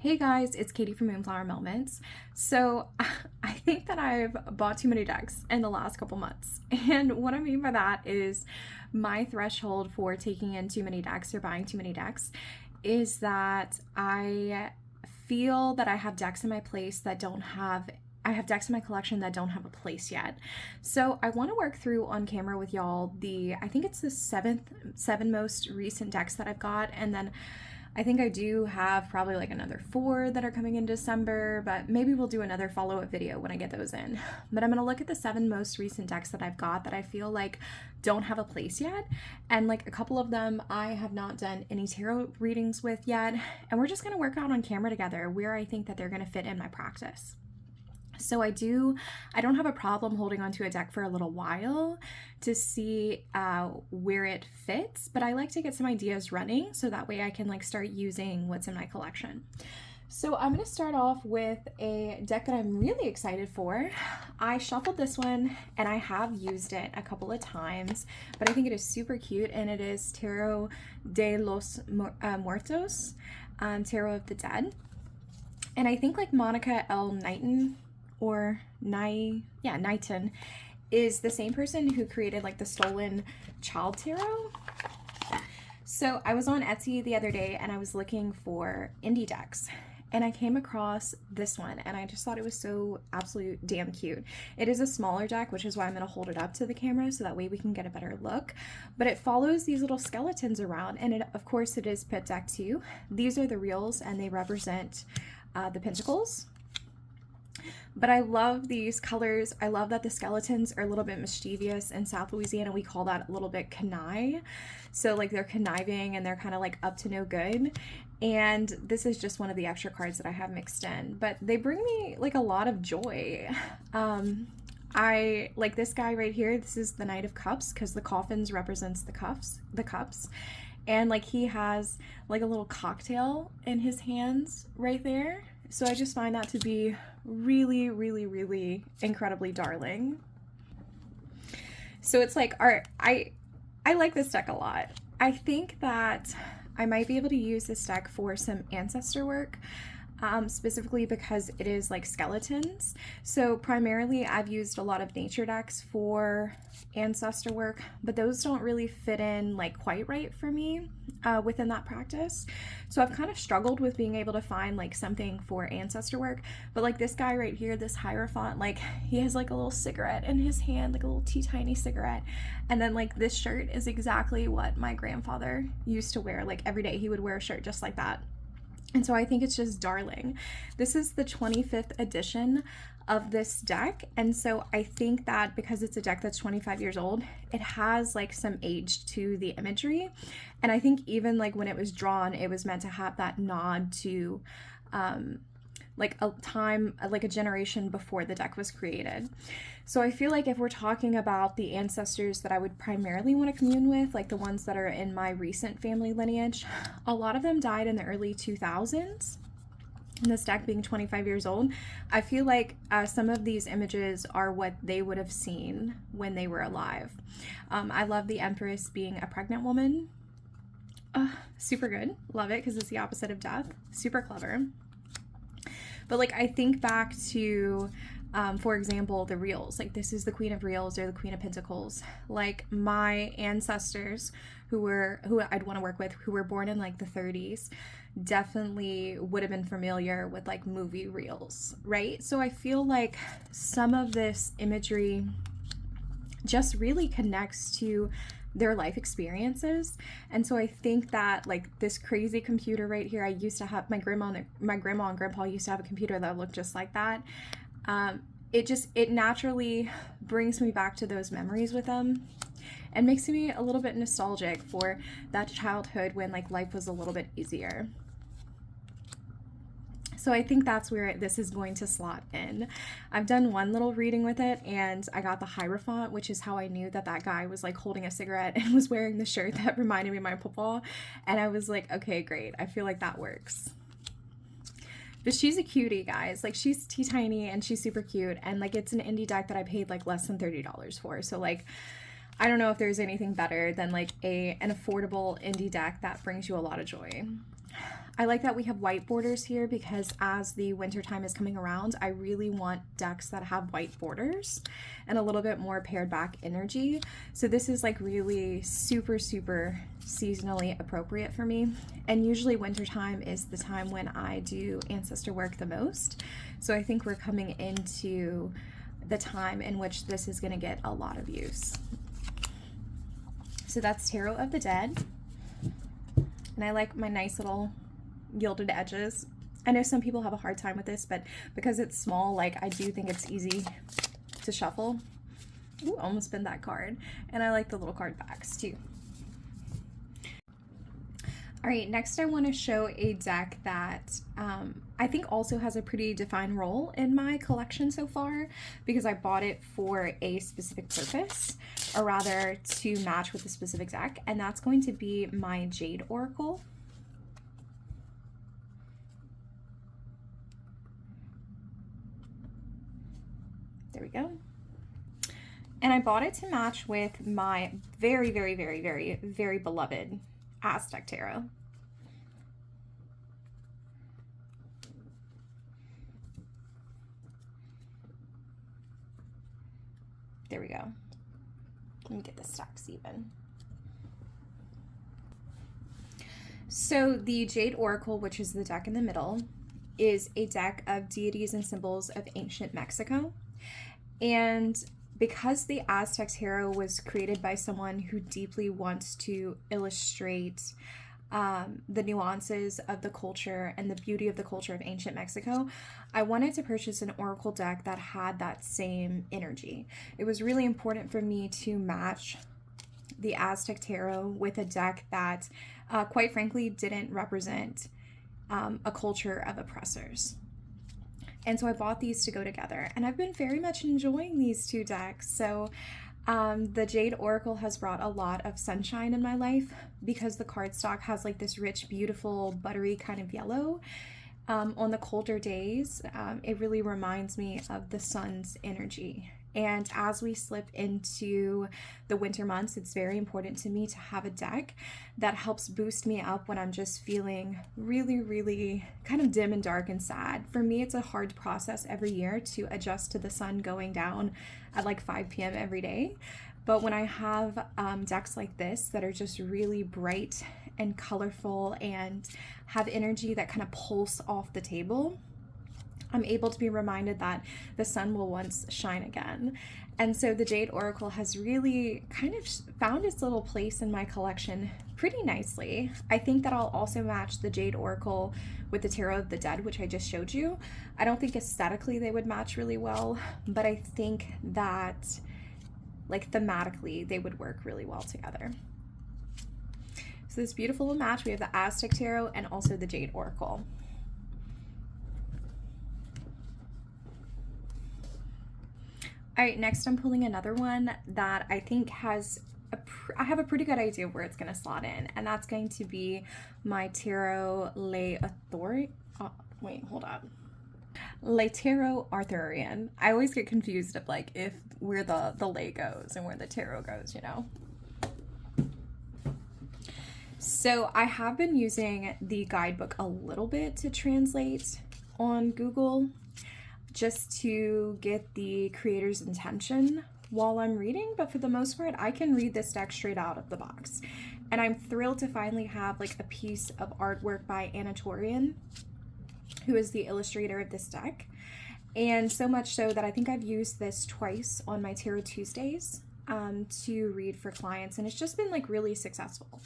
Hey guys, it's Katie from Moonflower Moments. So I think that I've bought too many decks in the last couple months. And what I mean by that is my threshold for taking in too many decks or buying too many decks is that I feel that I have decks in my place that don't have I have decks in my collection that don't have a place yet. So I want to work through on camera with y'all I think it's the seven most recent decks that I've got, and then I think I do have probably like another 4 that are coming in December, but maybe we'll do another follow-up video when I get those in. But I'm going to look at the 7 most recent decks that I've got that I feel like don't have a place yet. And like a couple of them I have not done any tarot readings with yet. And we're just going to work out on camera together where I think that they're going to fit in my practice. So I don't have a problem holding onto a deck for a little while to see where it fits, but I like to get some ideas running so that way I can like start using what's in my collection. So I'm going to start off with a deck that I'm really excited for. I shuffled this one and I have used it a couple of times, but I think it is super cute, and it is Tarot de los Muertos, Tarot of the Dead. And I think like Monica L. Knighton is the same person who created like the Stolen Child Tarot. So I was on Etsy the other day and I was looking for indie decks, and I came across this one and I just thought it was so absolute damn cute. It is a smaller deck, which is why I'm going to hold it up to the camera so that way we can get a better look. But it follows these little skeletons around, and of course it is Pit Deck 2. These are the reels and they represent the pentacles. But I love these colors. I love that the skeletons are a little bit mischievous. In South Louisiana, we call that a little bit connive. So like they're conniving and they're kind of like up to no good. And this is just one of the extra cards that I have mixed in. But they bring me like a lot of joy. I like this guy right here. This is the Knight of Cups because the coffins represents the cups. And like he has like a little cocktail in his hands right there. So I just find that to be really, really, really incredibly darling. So it's like art. I like this deck a lot. I think that I might be able to use this deck for some ancestor work, specifically because it is like skeletons. So primarily I've used a lot of nature decks for ancestor work, but those don't really fit in like quite right for me within that practice. So I've kind of struggled with being able to find like something for ancestor work. But like this guy right here, this Hierophant, like he has like a little cigarette in his hand, like a little tiny cigarette. And then like this shirt is exactly what my grandfather used to wear. Like every day he would wear a shirt just like that. And so I think it's just darling. This is the 25th edition of this deck. And so I think that because it's a deck that's 25 years old, it has like some age to the imagery. And I think even like when it was drawn, it was meant to have that nod to like a time, like a generation before the deck was created. So I feel like if we're talking about the ancestors that I would primarily want to commune with, like the ones that are in my recent family lineage, a lot of them died in the early 2000s. And this deck being 25 years old, I feel like some of these images are what they would have seen when they were alive. I love the Empress being a pregnant woman. Super good. Love it because it's the opposite of death. Super clever. But like I think back to, for example, the reels. Like this is the Queen of Reels or the Queen of Pentacles. Like my ancestors who I'd want to work with, who were born in like the 30s, definitely would have been familiar with like movie reels, right? So I feel like some of this imagery just really connects to their life experiences. And so I think that like this crazy computer right here, I used to have my grandma and grandpa used to have a computer that looked just like that. It naturally brings me back to those memories with them and makes me a little bit nostalgic for that childhood when like life was a little bit easier. So I think that's where this is going to slot in. I've done one little reading with it and I got the Hierophant, which is how I knew that that guy was like holding a cigarette and was wearing the shirt that reminded me of my papa. And I was like, okay, great. I feel like that works. But she's a cutie, guys. Like she's teeny and she's super cute. And like it's an indie deck that I paid like less than $30 for. So like I don't know if there's anything better than like an affordable indie deck that brings you a lot of joy. I like that we have white borders here because as the winter time is coming around, I really want decks that have white borders and a little bit more pared back energy. So this is like really super, super seasonally appropriate for me. And usually wintertime is the time when I do ancestor work the most. So I think we're coming into the time in which this is going to get a lot of use. So that's Tarot of the Dead. And I like my nice little gilded edges. I know some people have a hard time with this, but because it's small, like I do think it's easy to shuffle. Ooh, almost spin that card. And I like the little card backs too. All right, next I want to show a deck that I think also has a pretty defined role in my collection so far because I bought it for a specific purpose, or rather to match with a specific deck, and that's going to be my Jade Oracle. There we go. And I bought it to match with my very, very, very, very, very beloved Aztec Tarot. There we go. Let me get the stacks even. So the Jade Oracle, which is the deck in the middle, is a deck of deities and symbols of ancient Mexico. And because the Aztec Tarot was created by someone who deeply wants to illustrate the nuances of the culture and the beauty of the culture of ancient Mexico, I wanted to purchase an oracle deck that had that same energy. It was really important for me to match the Aztec Tarot with a deck that, quite frankly, didn't represent a culture of oppressors. And so I bought these to go together, and I've been very much enjoying these two decks. So the Jade Oracle has brought a lot of sunshine in my life because the cardstock has like this rich, beautiful, buttery kind of yellow. On the colder days, it really reminds me of the sun's energy. And as we slip into the winter months, it's very important to me to have a deck that helps boost me up when I'm just feeling really, really kind of dim and dark and sad. For me, it's a hard process every year to adjust to the sun going down at like 5 p.m. every day. But when I have decks like this that are just really bright and colorful and have energy that kind of pulse off the table, I'm able to be reminded that the sun will once shine again. And so the Jade Oracle has really kind of found its little place in my collection pretty nicely. I think that I'll also match the Jade Oracle with the Tarot of the Dead, which I just showed you. I don't think aesthetically they would match really well, but I think that like thematically they would work really well together. So this beautiful match, we have the Aztec Tarot and also the Jade Oracle. All right, next I'm pulling another one that I think has I have a pretty good idea of where it's going to slot in, and that's going to be my Tarot Le Tarot Arthurian. I always get confused of like if where the lay goes and where the tarot goes, you know. So I have been using the guidebook a little bit to translate on Google, just to get the creator's intention while I'm reading, but for the most part, I can read this deck straight out of the box. And I'm thrilled to finally have like a piece of artwork by Arthurian, who is the illustrator of this deck. And so much so that I think I've used this twice on my Tarot Tuesdays to read for clients, and it's just been like really successful.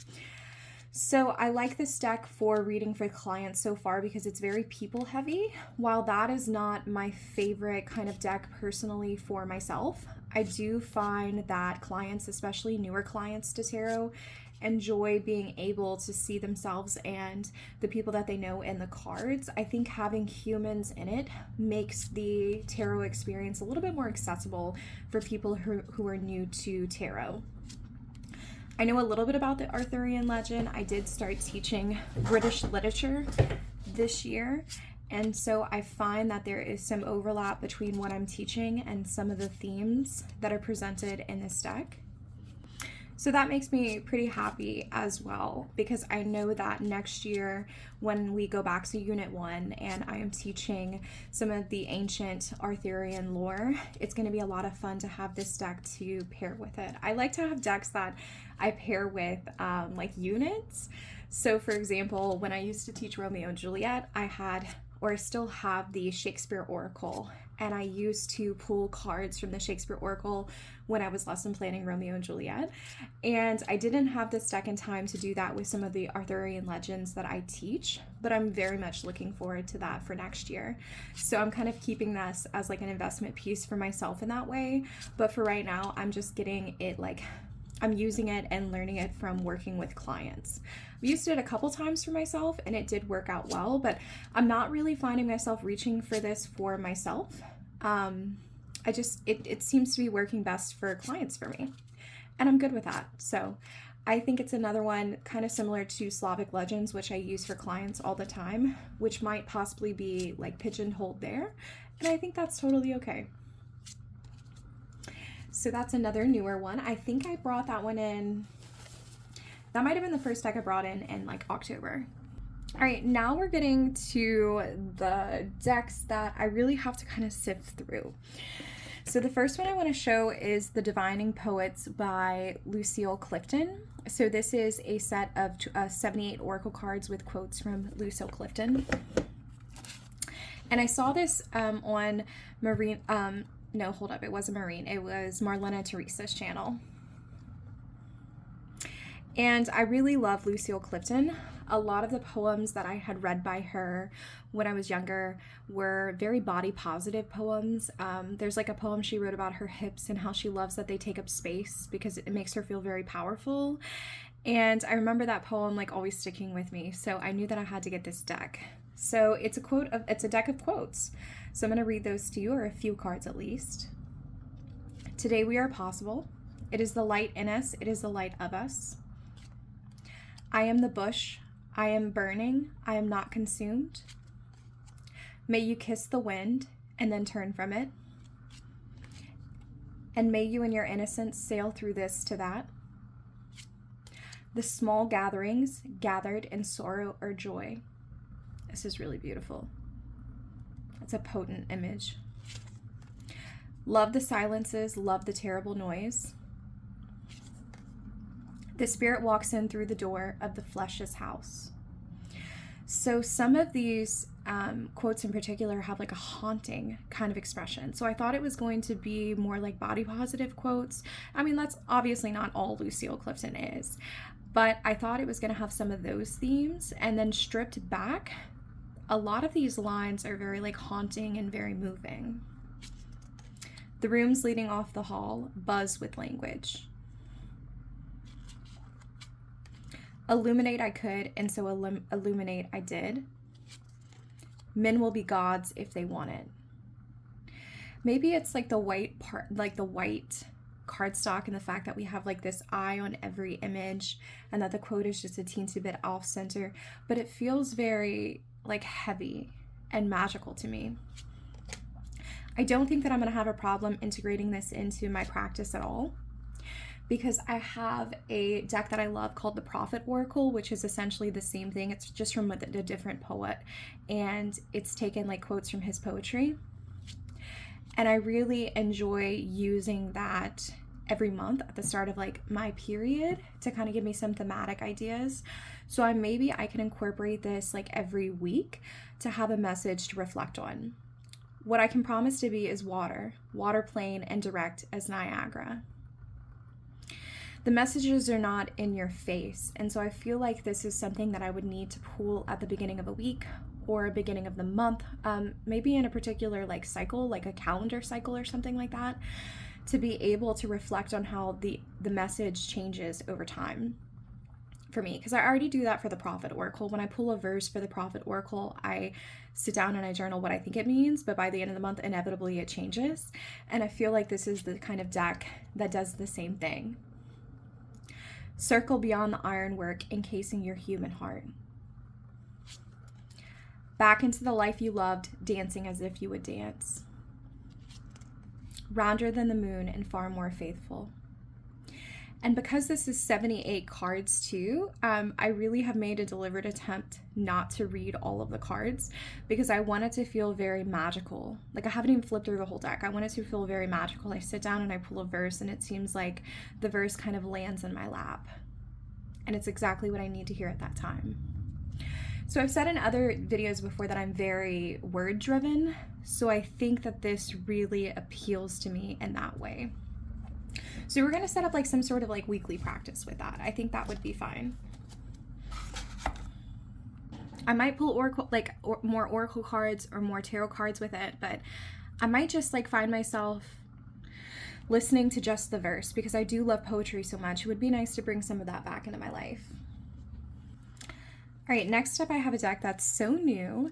So I like this deck for reading for clients so far because it's very people heavy. While that is not my favorite kind of deck personally for myself, I do find that clients, especially newer clients to tarot, enjoy being able to see themselves and the people that they know in the cards. I think having humans in it makes the tarot experience a little bit more accessible for people who are new to tarot. I know a little bit about the Arthurian legend. I did start teaching British literature this year, and so I find that there is some overlap between what I'm teaching and some of the themes that are presented in this deck. So that makes me pretty happy as well, because I know that next year when we go back to Unit 1 and I am teaching some of the ancient Arthurian lore, it's going to be a lot of fun to have this deck to pair with it. I like to have decks that I pair with like units. So for example, when I used to teach Romeo and Juliet, I had, or I still have, the Shakespeare Oracle, and I used to pull cards from the Shakespeare Oracle when I was lesson planning Romeo and Juliet. And I didn't have this deck in time to do that with some of the Arthurian legends that I teach, but I'm very much looking forward to that for next year. So I'm kind of keeping this as like an investment piece for myself in that way. But for right now, I'm just getting it, like, I'm using it and learning it from working with clients. I used it a couple times for myself and it did work out well, but I'm not really finding myself reaching for this for myself. It seems to be working best for clients for me, and I'm good with that. So I think it's another one kind of similar to Slavic Legends, which I use for clients all the time, which might possibly be like pigeonholed there, and I think that's totally okay. So that's another newer one. I think I brought that one in, that might have been the first deck I brought in like October. All right, now we're getting to the decks that I really have to kind of sift through. So the first one I want to show is The Divining Poets by Lucille Clifton. So this is a set of 78 oracle cards with quotes from Lucille Clifton. And I saw this on Marine, no, hold up, it wasn't Marine, it was Marlena Teresa's channel. And I really love Lucille Clifton. A lot of the poems that I had read by her when I was younger were very body positive poems. There's like a poem she wrote about her hips and how she loves that they take up space because it makes her feel very powerful. And I remember that poem like always sticking with me. So I knew that I had to get this deck. So it's a deck of quotes. So I'm going to read those to you, or a few cards at least. Today we are possible. It is the light in us. It is the light of us. I am the bush. I am burning. I am not consumed. May you kiss the wind and then turn from it. And may you in your innocence sail through this to that. The small gatherings gathered in sorrow or joy. This is really beautiful. It's a potent image. Love the silences, love the terrible noise. The spirit walks in through the door of the flesh's house. So some of these quotes in particular have like a haunting kind of expression. So I thought it was going to be more like body positive quotes. I mean, that's obviously not all Lucille Clifton is, but I thought it was going to have some of those themes, and then stripped back, a lot of these lines are very like haunting and very moving. The rooms leading off the hall buzz with language. Illuminate I could, and so illuminate I did. Men will be gods if they want it. Maybe it's like the white part, like the white cardstock, and the fact that we have like this eye on every image, and that the quote is just a teensy bit off center, but it feels very like heavy and magical to me. I don't think that I'm going to have a problem integrating this into my practice at all, because I have a deck that I love called the Prophet Oracle, which is essentially the same thing. It's just from a different poet, and it's taken like quotes from his poetry. And I really enjoy using that every month at the start of like my period to kind of give me some thematic ideas. So maybe I can incorporate this like every week to have a message to reflect on. What I can promise to be is water plain and direct as Niagara. The messages are not in your face, and so I feel like this is something that I would need to pull at the beginning of a week or a beginning of the month, maybe in a particular like cycle, like a calendar cycle or something like that, to be able to reflect on how the message changes over time for me. Because I already do that for the Prophet Oracle. When I pull a verse for the Prophet Oracle, I sit down and I journal what I think it means, but by the end of the month, inevitably it changes. And I feel like this is the kind of deck that does the same thing. Circle beyond the ironwork, encasing your human heart. Back into the life you loved, dancing as if you would dance. Rounder than the moon and far more faithful. And because this is 78 cards too, I really have made a deliberate attempt not to read all of the cards because I want it to feel very magical. Like I haven't even flipped through the whole deck. I want it to feel very magical. I sit down and I pull a verse and it seems like the verse kind of lands in my lap. And it's exactly what I need to hear at that time. So I've said in other videos before that I'm very word driven. So I think that this really appeals to me in that way. So we're going to set up like some sort of like weekly practice with that. I think that would be fine. I might pull oracle, like more oracle cards or more tarot cards with it, but I might just like find myself listening to just the verse because I do love poetry so much. It would be nice to bring some of that back into my life. All right, next up I have a deck that's so new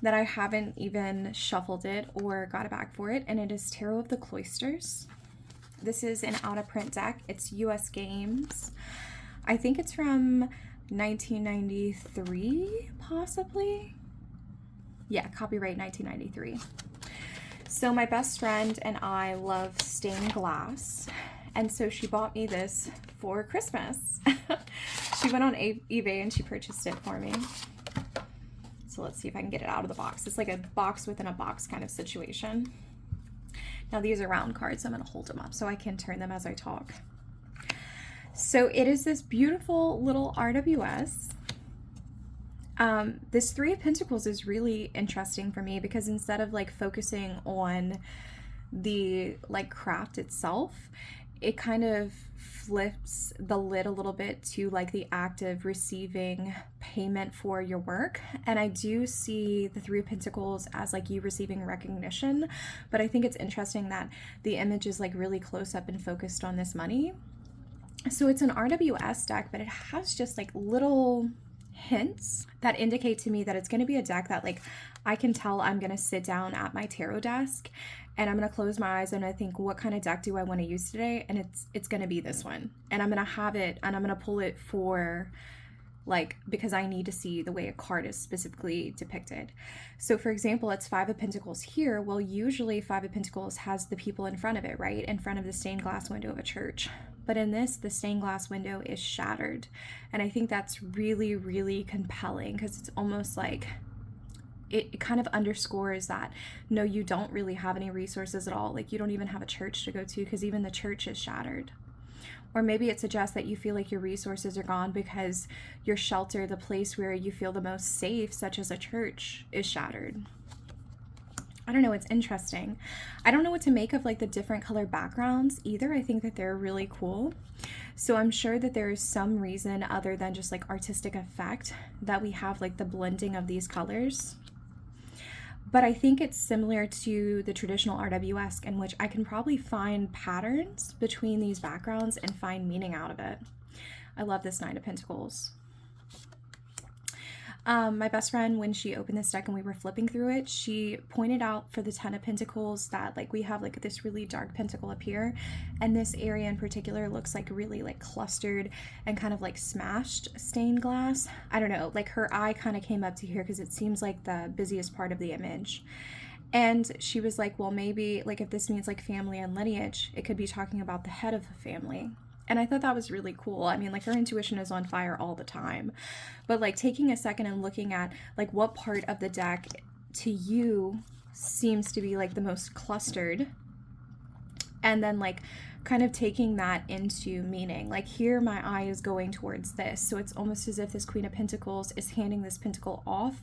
that I haven't even shuffled it or got a bag for it, and it is Tarot of the Cloisters. This is an out-of-print deck. It's US Games. I think it's from 1993, possibly. Yeah, copyright 1993. So my best friend and I love stained glass, and so she bought me this for Christmas. She went on eBay and she purchased it for me. So let's see if I can get it out of the box. It's like a box within a box kind of situation. Now these are round cards, so I'm going to hold them up so I can turn them as I talk. So it is this beautiful little RWS. This Three of Pentacles is really interesting for me because instead of like focusing on the like craft itself, it kind of flips the lid a little bit to like the act of receiving payment for your work. And I do see the Three of Pentacles as like you receiving recognition, but I think it's interesting that the image is like really close up and focused on this money. So it's an RWS deck, but it has just like little hints that indicate to me that it's going to be a deck that like I can tell I'm going to sit down at my tarot desk and I'm going to close my eyes and I think, what kind of deck do I want to use today? And it's going to be this one. And I'm going to have it and I'm going to pull it for like, because I need to see the way a card is specifically depicted. So for example, it's Five of Pentacles here. Well, usually Five of Pentacles has the people in front of it, right? In front of the stained glass window of a church. But in this, the stained glass window is shattered. And I think that's really, really compelling because it's almost like it kind of underscores that, no, you don't really have any resources at all. Like you don't even have a church to go to because even the church is shattered. Or maybe it suggests that you feel like your resources are gone because your shelter, the place where you feel the most safe, such as a church, is shattered. I don't know, it's interesting. I don't know what to make of like the different color backgrounds either. I think that they're really cool. So I'm sure that there is some reason other than just like artistic effect that we have like the blending of these colors. But I think it's similar to the traditional RWS in which I can probably find patterns between these backgrounds and find meaning out of it. I love this Nine of Pentacles. My best friend, when she opened this deck and we were flipping through it, she pointed out for the Ten of Pentacles that like we have like this really dark pentacle up here, and this area in particular looks like really like clustered and kind of like smashed stained glass. I don't know, like her eye kind of came up to here because it seems like the busiest part of the image. And she was like, well, maybe like if this means like family and lineage, it could be talking about the head of the family. And I thought that was really cool. I mean, like her intuition is on fire all the time, but like taking a second and looking at like what part of the deck to you seems to be like the most clustered, and then like kind of taking that into meaning. Like here my eye is going towards this, so it's almost as if this Queen of Pentacles is handing this pentacle off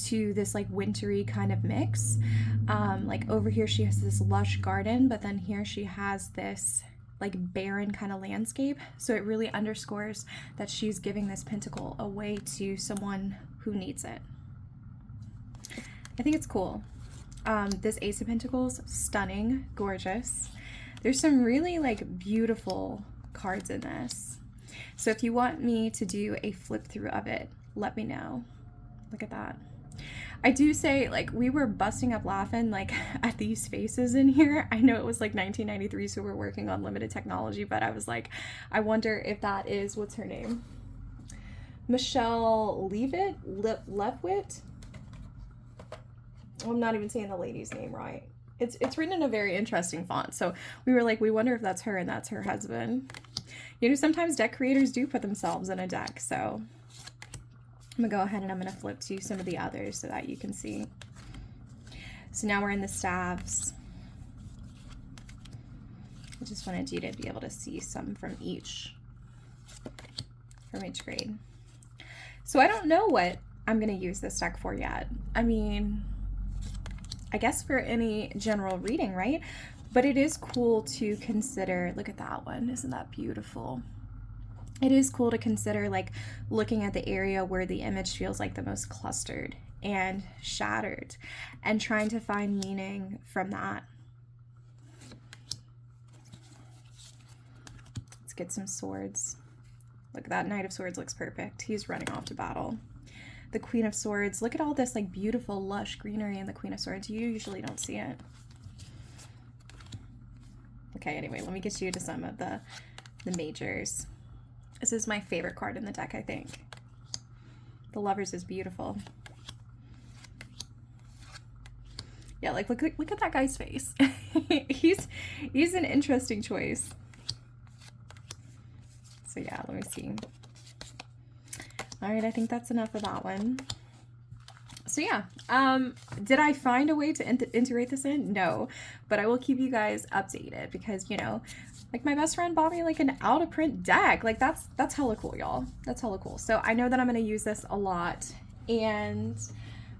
to this like wintry kind of mix. Like over here she has this lush garden, but then here she has this like barren kind of landscape. So it really underscores that she's giving this pentacle away to someone who needs it. I think it's cool. This Ace of Pentacles, stunning, gorgeous. There's some really like beautiful cards in this. So if you want me to do a flip through of it, let me know. Look at that. I do say, like, we were busting up laughing, like, at these faces in here. I know it was, like, 1993, so we're working on limited technology, but I was like, I wonder if that is, what's her name? Michelle Levwitt? I'm not even saying the lady's name right. It's written in a very interesting font, so we were like, we wonder if that's her and that's her husband. You know, sometimes deck creators do put themselves in a deck, so I'm gonna go ahead and I'm gonna flip to some of the others so that you can see. So now we're in the staves. I just wanted you to be able to see some from each grade. So I don't know what I'm gonna use this deck for yet. I mean, I guess for any general reading, right? But it is cool to consider, look at that one, isn't that beautiful? It is cool to consider like looking at the area where the image feels like the most clustered and shattered and trying to find meaning from that. Let's get some swords. Look, that Knight of Swords looks perfect. He's running off to battle. The Queen of Swords. Look at all this like beautiful lush greenery in the Queen of Swords. You usually don't see it. Okay, anyway, let me get you to some of the majors. This is my favorite card in the deck, I think. The Lovers is beautiful. Yeah, like look at that guy's face. he's an interesting choice. So yeah, let me see. All right, I think that's enough of that one. So yeah, did I find a way to integrate this in? No, but I will keep you guys updated because, you know, like my best friend bought me like an out of print deck. Like that's hella cool, y'all. That's hella cool. So I know that I'm going to use this a lot and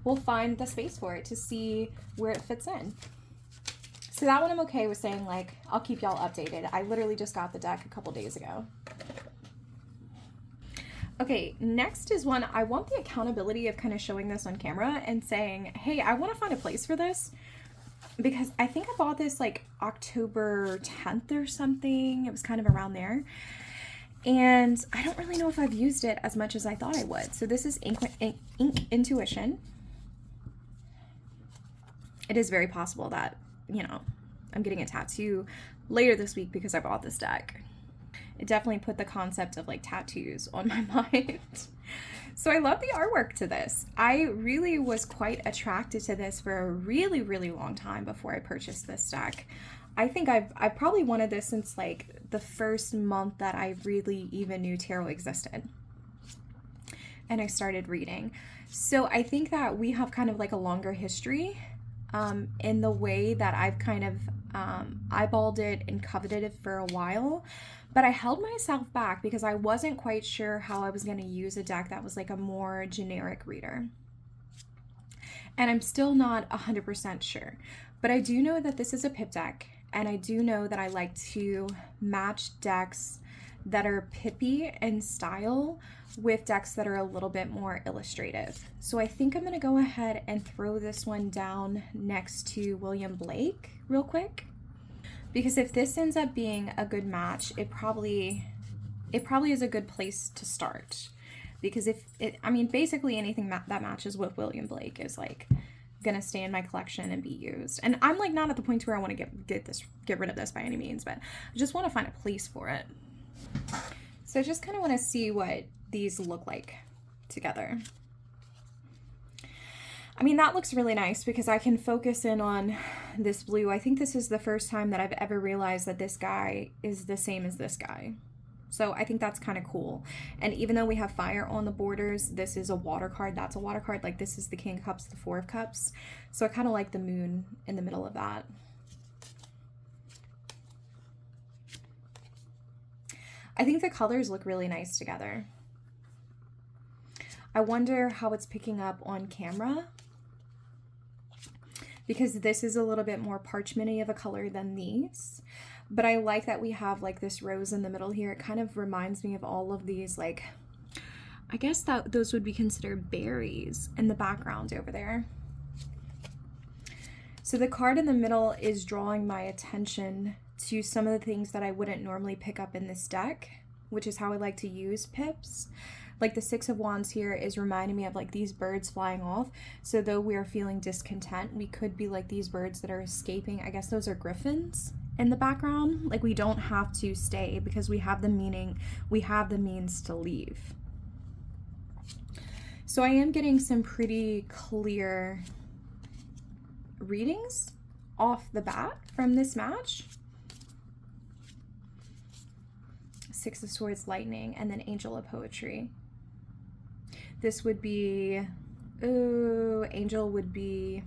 we'll find the space for it to see where it fits in. So that one I'm okay with saying like, I'll keep y'all updated. I literally just got the deck a couple days ago. Okay, next is one, I want the accountability of kind of showing this on camera and saying, hey, I want to find a place for this because I think I bought this like October 10th or something. It was kind of around there. And I don't really know if I've used it as much as I thought I would. So this is Ink Intuition. It is very possible that, you know, I'm getting a tattoo later this week because I bought this deck. It definitely put the concept of like tattoos on my mind. So I love the artwork to this. I really was quite attracted to this for a really, really long time before I purchased this deck. I think I've probably wanted this since like the first month that I really even knew tarot existed. And I started reading. So I think that we have kind of like a longer history in the way that I've kind of eyeballed it and coveted it for a while. But I held myself back because I wasn't quite sure how I was going to use a deck that was like a more generic reader. And I'm still not 100% sure. But I do know that this is a pip deck. And I do know that I like to match decks that are pippy in style with decks that are a little bit more illustrative. So I think I'm going to go ahead and throw this one down next to William Blake real quick. Because if this ends up being a good match, it probably is a good place to start. Because I mean, basically anything that matches with William Blake is like gonna stay in my collection and be used. And I'm like not at the point where I want to get rid of this by any means, but I just want to find a place for it. So I just kind of want to see what these look like together. I mean, that looks really nice because I can focus in on this blue. I think this is the first time that I've ever realized that this guy is the same as this guy. So I think that's kind of cool. And even though we have fire on the borders, this is a water card. That's a water card. Like this is the King of Cups, the Four of Cups. So I kind of like the moon in the middle of that. I think the colors look really nice together. I wonder how it's picking up on camera because this is a little bit more parchmenty of a color than these. But I like that we have like this rose in the middle here. It kind of reminds me of all of these, like, I guess that those would be considered berries in the background over there. So the card in the middle is drawing my attention to some of the things that I wouldn't normally pick up in this deck, which is how I like to use pips. Like the Six of Wands here is reminding me of like these birds flying off. So though we are feeling discontent, we could be like these birds that are escaping. I guess those are griffins in the background. Like we don't have to stay because we have the meaning, we have the means to leave. So I am getting some pretty clear readings off the bat from this match. Six of Swords, Lightning, and then Angel of Poetry. This would be, oh, Angel would be,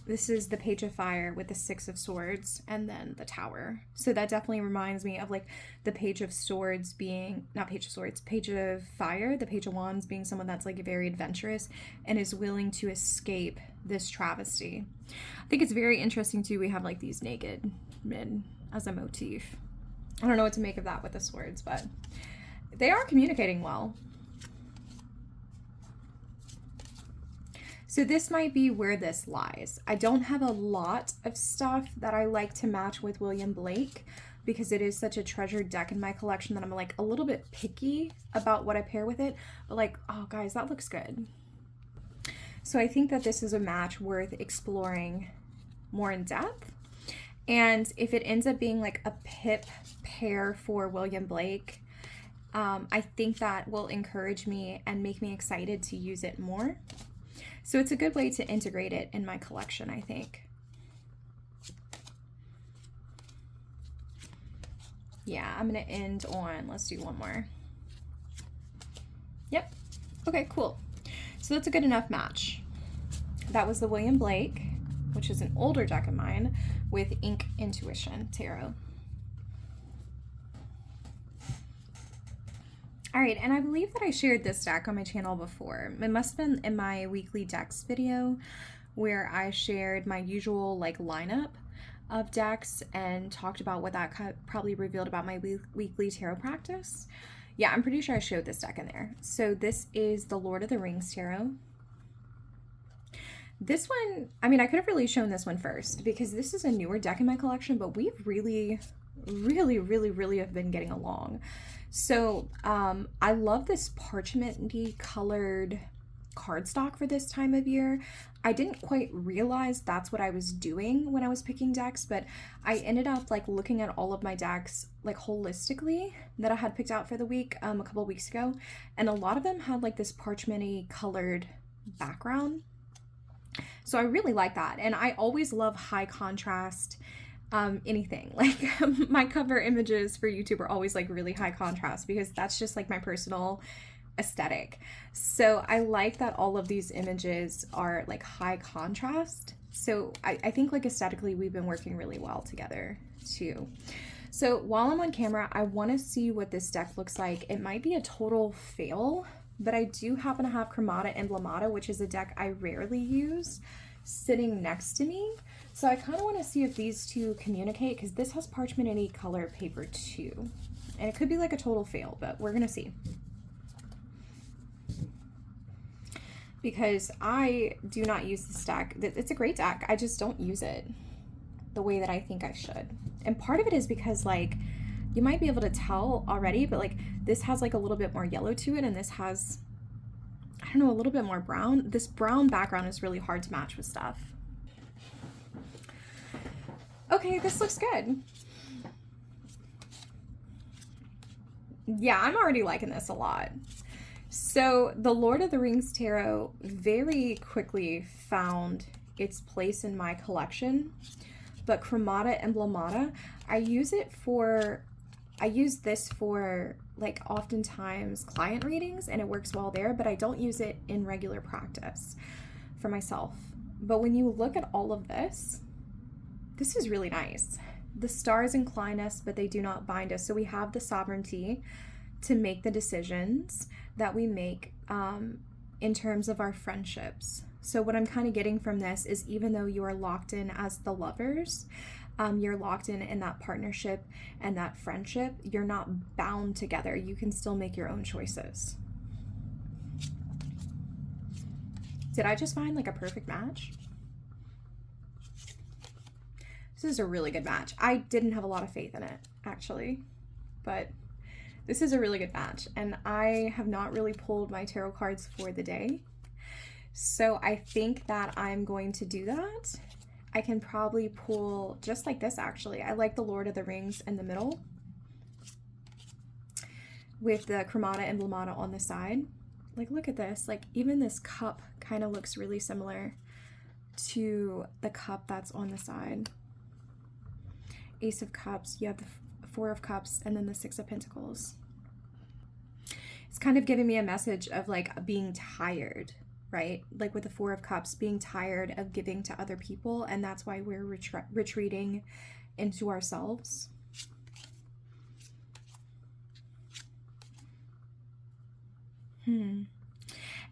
this is the Page of Fire with the Six of Swords and then the Tower. So that definitely reminds me of like the Page of Swords being, not Page of Swords, Page of Fire, the Page of Wands being someone that's like very adventurous and is willing to escape this travesty. I think it's very interesting too, we have like these naked men as a motif. I don't know what to make of that with the swords, but they are communicating well. So this might be where this lies. I don't have a lot of stuff that I like to match with William Blake because it is such a treasured deck in my collection that I'm like a little bit picky about what I pair with it. But like, oh guys, that looks good. So I think that this is a match worth exploring more in depth. And if it ends up being like a pip pair for William Blake, I think that will encourage me and make me excited to use it more. So it's a good way to integrate it in my collection, I think. Yeah, I'm gonna end on, let's do one more. Yep, okay, cool. So that's a good enough match. That was the William Blake, which is an older deck of mine, with Ink Intuition Tarot. All right, and I believe that I shared this deck on my channel before. It must have been in my weekly decks video where I shared my usual like lineup of decks and talked about what that probably revealed about my weekly tarot practice. Yeah, I'm pretty sure I showed this deck in there. So this is the Lord of the Rings Tarot. This one, I mean, I could have really shown this one first because this is a newer deck in my collection, but we've really have been getting along. So I love this parchment-y colored cardstock for this time of year. I didn't quite realize that's what I was doing when I was picking decks, but I ended up like looking at all of my decks like holistically that I had picked out for the week a couple weeks ago, and a lot of them had like this parchment-y colored background. So I really like that, and I always love high contrast anything. Like my cover images for YouTube are always like really high contrast because that's just like my personal aesthetic. So I like that all of these images are like high contrast. So I think like aesthetically we've been working really well together too. So while I'm on camera, I want to see what this deck looks like. It might be a total fail, but I do happen to have Chromata Emblemata, which is a deck I rarely use, sitting next to me. So I kind of want to see if these two communicate because this has parchment-y color paper too. And it could be like a total fail, but we're going to see. Because I do not use this deck. It's a great deck. I just don't use it the way that I think I should. And part of it is because like, you might be able to tell already, but like this has like a little bit more yellow to it and this has, I don't know, a little bit more brown. This brown background is really hard to match with stuff. Okay, this looks good. Yeah, I'm already liking this a lot. So the Lord of the Rings Tarot very quickly found its place in my collection, but Chromata Emblemata, I use this for like oftentimes client readings and it works well there, but I don't use it in regular practice for myself. But when you look at all of this is really nice. The stars incline us, but they do not bind us. So we have the sovereignty to make the decisions that we make in terms of our friendships. So what I'm kind of getting from this is even though you are locked in as the lovers, you're locked in that partnership and that friendship, you're not bound together. You can still make your own choices. Did I just find like a perfect match? This is a really good match. I didn't have a lot of faith in it, actually, but this is a really good match, and I have not really pulled my tarot cards for the day, so I think that I'm going to do that. I can probably pull just like this, actually. I like the Lord of the Rings in the middle with the Chromata Emblemata on the side. Like, look at this. Like, even this cup kind of looks really similar to the cup that's on the side. Ace of Cups, you have the Four of Cups, and then the Six of Pentacles. It's kind of giving me a message of like being tired, right? Like with the Four of Cups, being tired of giving to other people, and that's why we're retreating into ourselves. And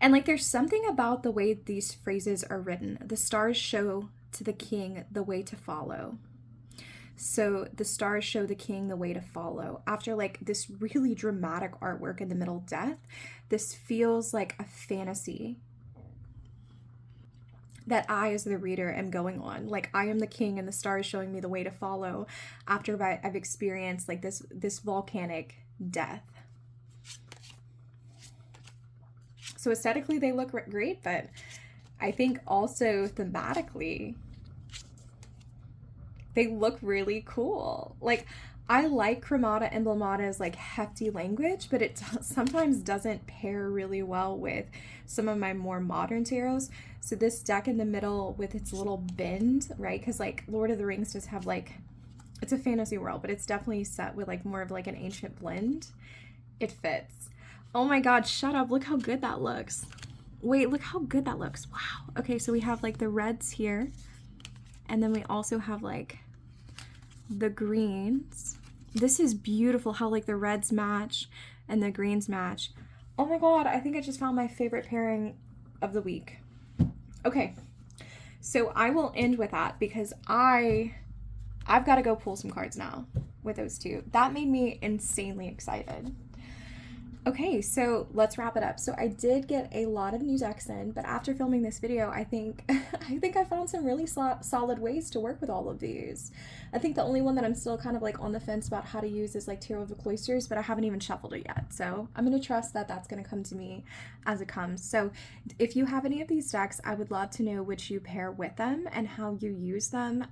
like there's something about the way these phrases are written. The stars show to the king the way to follow. So the stars show the king the way to follow. After like this really dramatic artwork in the middle, death, this feels like a fantasy that I, as the reader, am going on. Like I am the king and the stars showing me the way to follow after I've experienced like this volcanic death. So aesthetically they look great, but I think also thematically they look really cool. Like I like Chromata and Emblemata's like hefty language, but it sometimes doesn't pair really well with some of my more modern tarots. So this deck in the middle with its little bend, right? Because like Lord of the Rings does have like, it's a fantasy world, but it's definitely set with like more of like an ancient blend. It fits. Oh my God, shut up. Look how good that looks. Wait, look how good that looks. Wow. Okay, so we have like the reds here. And then we also have like the greens. This is beautiful how like the reds match and the greens match. Oh my God, I think I just found my favorite pairing of the week. Okay, so I will end with that because I've got to go pull some cards now with those two. That made me insanely excited. Okay, so let's wrap it up. So I did get a lot of new decks in, but after filming this video, I think I found some really solid ways to work with all of these. I think the only one that I'm still kind of like on the fence about how to use is like Tarot of the Cloisters, but I haven't even shuffled it yet. So I'm going to trust that that's going to come to me as it comes. So if you have any of these decks, I would love to know which you pair with them and how you use them.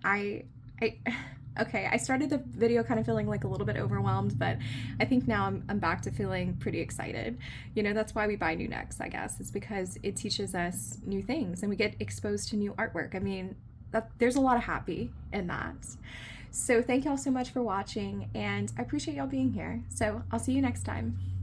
Okay, I started the video kind of feeling like a little bit overwhelmed, but I think now I'm back to feeling pretty excited. You know, that's why we buy new decks, I guess. It's because it teaches us new things and we get exposed to new artwork. I mean, there's a lot of happy in that. So thank y'all so much for watching, and I appreciate y'all being here. So I'll see you next time.